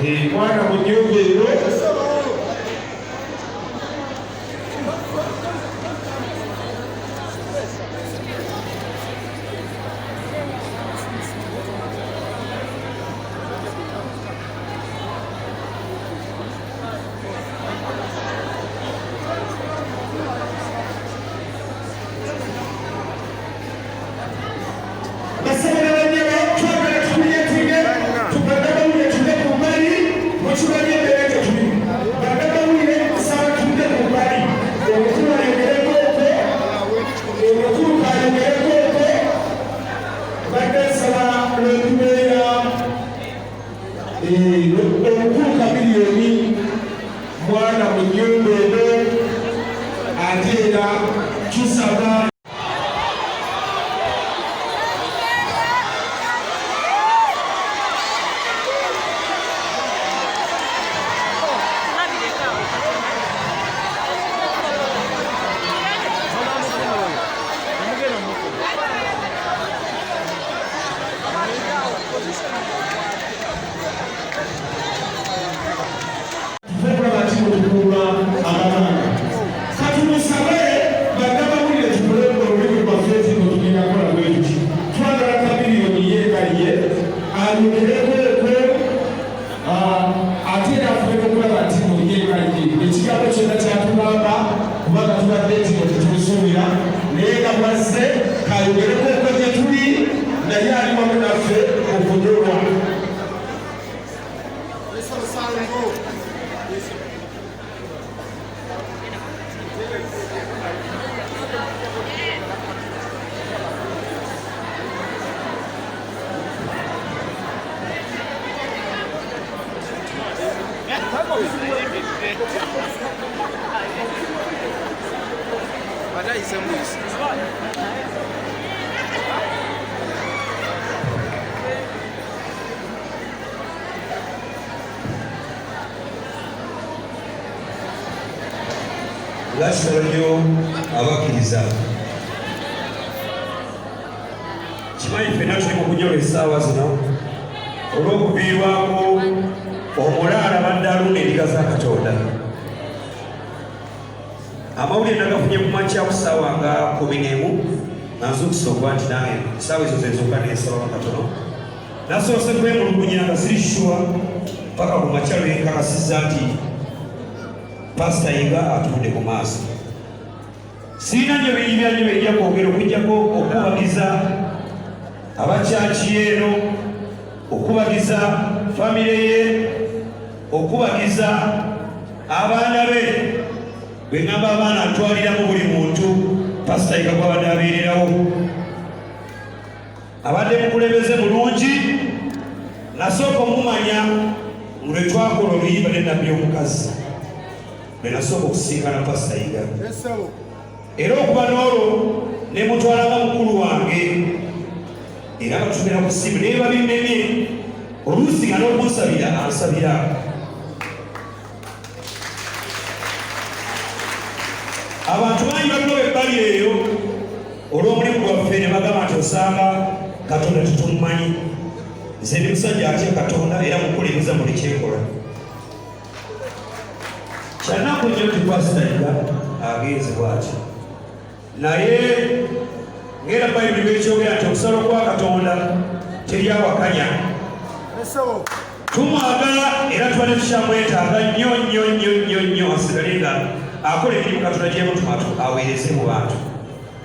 mwana mu nnyumba eno okutuuka miliyoni mwana mu nnyumba eno ate era tusaba Lassolyo abakkiriza kimanyi ffenna tuli mu kunyola essaawa zino olw'okuviirwako omulaala badde alunda endiga za Katonda. Amawulire nagafunye ku makya ku ssaawa nga 11 nga nzukusa okuba nti nange essaawa ezo zezokka n'ensaba katono nasoose kwemulugunya nga ziri shuwa paka ku makya lwenkakasizza nti Pastor Yiga atudde ku maaso. Sirina nyo biyibya nyo bijja kwogera okujjako okubagiza abakyaki eno, okubagiza famire ye, okubagiza abaana be. Bwe ngamba abaana atwaliramu buli muntu Pastor Yiga gwabadde abeererawo. Abadde mukulembeze mulungi, nasooka omumanya lwe twakola oluyimba ne nnabbi omukazi. Nasooka okusinkana Pastor Yiga era okuba n'olwo ne mutwalaga mukulu wange era batumira ku ssimu naye babinnemye oluusi nga n'okunsabira ansabira. Abantu bangi balina ebbali eyo olw'omulimu gwaffe ne bagamba nti osanga Katonda tetumumanyi. Nze ndi musajja atya Katonda era mukulembeza buli kyekola. Kyanaku nnyo nti Pastor Yiga agenze bw'atyo naye ng'era Bayibuli bw'ekyogera nti okusala kwa Katonda teryawakanya. Tumwagala era tubadde tukyamwetaaga nnyo nnyo nnyo nnyo nnyo asigale nga akola emirimu Katonda gy'emutuma aweereze mu bantu.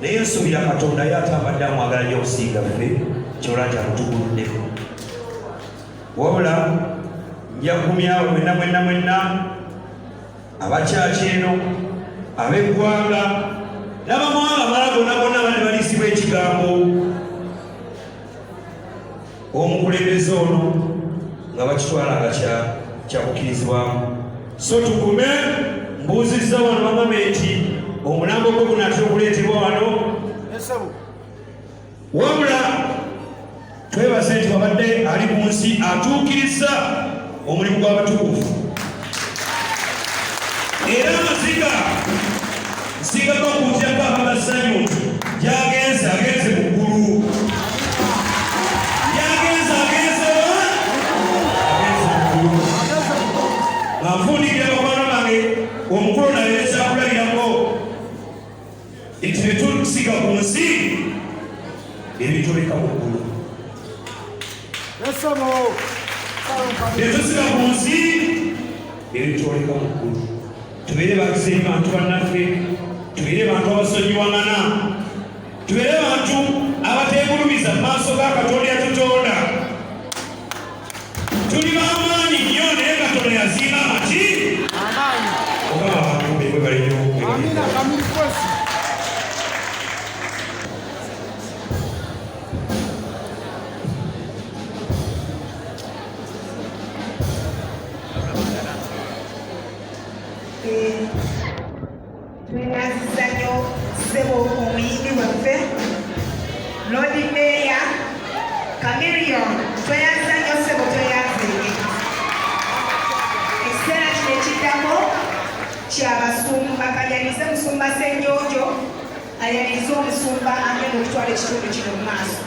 Naye nsuubira Katonda ye ate abadde amwagala nnyo okusinga ffe ky'ola nti amutuguluddeko. Wabula njakumyawo mwenna mwenna abakyaki eno ab'eggwanga n'abamawanga amalala gonna bali baliisibwa ekigambo omukulembeze ono nga bakitwala nga kyakukkirizibwamu. So tukume mbuuzizza wano bamame nti omulambo gwe gunaatera okuleetebwa wano, wabula twebaze nti wabadde ali ku nsi atuukiriza omulimu gw'abatukuvu. Era amaziga nsigako okutyako amasanyu nti agenze mu ggulu. Agenze mu ggulu. nti tetusiga ku nsi ebituleka waggulu. Tetusiga ku nsi ebituleka waggulu. Tubeere bakiseera bantu bannaffe, tubeere bantu abasonyiwagana, tubeere bantu abateegulumiza mu maaso ga Katonda yatutonda. Tuli b'amaanyi nnyo naye Katonda yaziima amaki okaba abantu bwe bali nnyo. Twebaziza nnyo ssebo omuyimbi waffe Lord Mayor Chameleon, twebaziza nnyo ssebo tweyanzenge. Ekiseera kino ekiddako kyabasumba kayanize musumba Ssennyonjo ayanize omusumba agenda okutwala ekitundu kino mu maaso.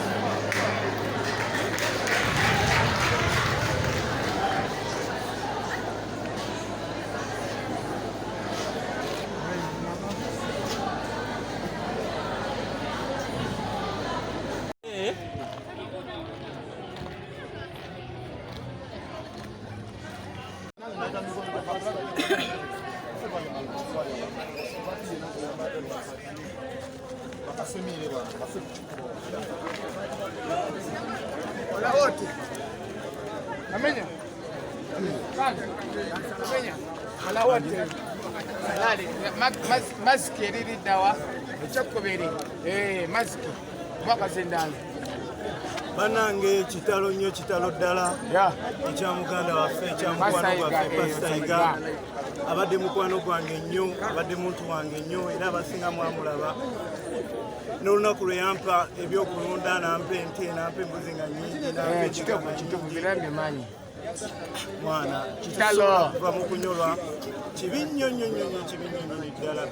Masiki eririddawa ekyokubiri masiki mwakazindanga banange kitalo nnyo kitalo ddala ekya muganda waffe ekya mukwano gwaffe Pasaiga abadde mukwano gwange nnyo abadde muntu wange nnyo era abasinga mwamulaba n'olunaku lwe yampa ebyokulunda nampa ente nampa embuzi nga nnyingi kituufu birambye maanyi mwana kitalo va mu kunyolwa kibi nnyo nnyo nnyo kibi nnyo nnyo ddala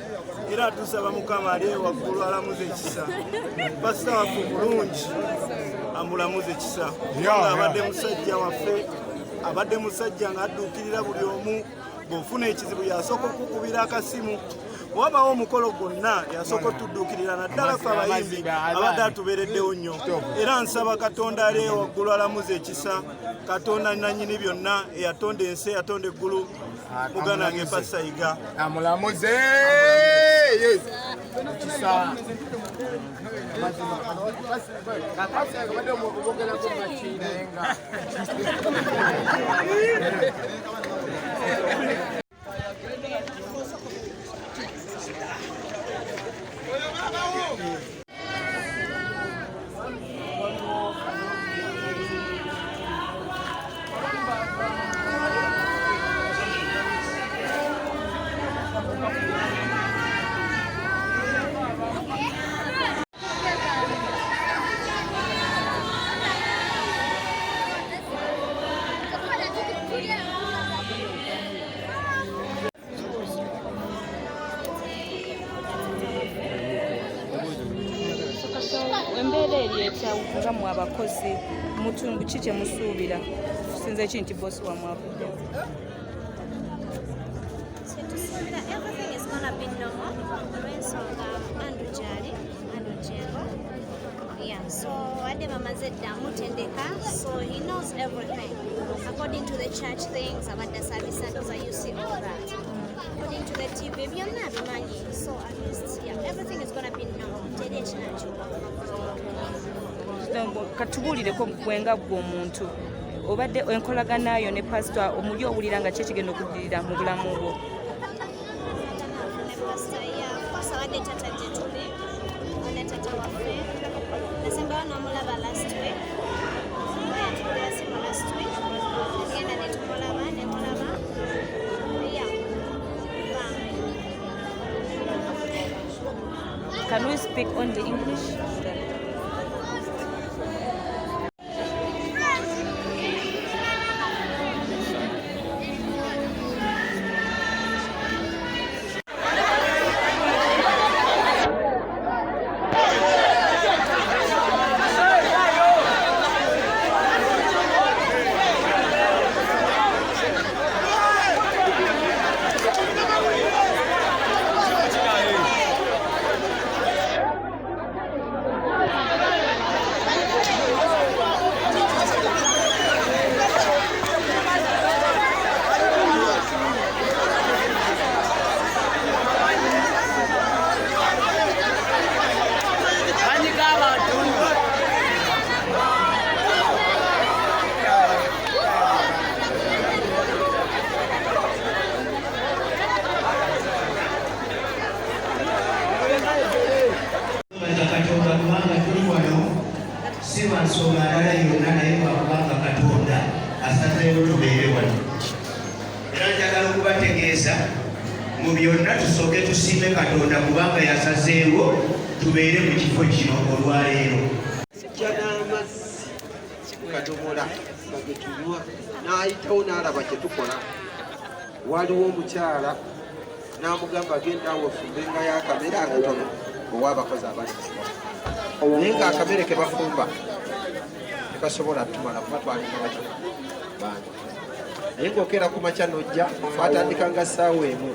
era tusaba Mukama ali waggulu alamuze ekisa pasita waffe mulungi amulamuze ekisa abadde musajja waffe abadde musajja ng'adduukirira buli omu bw'ofuna ekizibu yasooka okukubira akasimu wabawo omukolo gwonna yasooka otudduukirira naddala ffe abayimbi abadde atubeereddewo nnyo era nsaba Katonda ali waggulu alamuze ekisa Katonda nannyini byonna eyatonda ensi eyatonda eggulu muganda wange Pasaiga amulamuze ekisa embeera eri etya mu abakozi mutundu ki kye musuubira sinze ki nti bosi wamwavudde everything is gonna be normal olw'ensonga Andrew gyali Andrew Jengo so wadde bamaze dda mutendeka so he knows everything according to the church things abadde service centers you see all that according to the TV byonna abimanyi so at least everything is gonna be normal teri ekinakyuka katubuulireko gwenga gwe omuntu obadde enkolaganayo ne pasita omuli owulira nga kyekigenda okuddirira mu bulamu bwo abadde tata gye tuli ne tata waffe nasembayo n'omulaba last week yatulasimu last week negenda netumulaba nemulaba Can we speak only English? leero tubeere wano. Era njagala okubategeeza mu byonna tusooke tusiime Katonda kubanga yasazeewo tubeere mu kifo kino olwaleero. Sijja n'amazzi kadomola nga ge tunywa n'ayitawo n'alaba kye tukola. Waliwo omukyala n'amugamba agenda awo ofumbenga y'akamere akatono ow'abakozi abalisibwa. Naye ng'akamere ke bafumba tekasobola tumala kuba twalinga bakyo bangi. Naye ng'okeera ku makya n'ojja twatandika nga ssaawa emu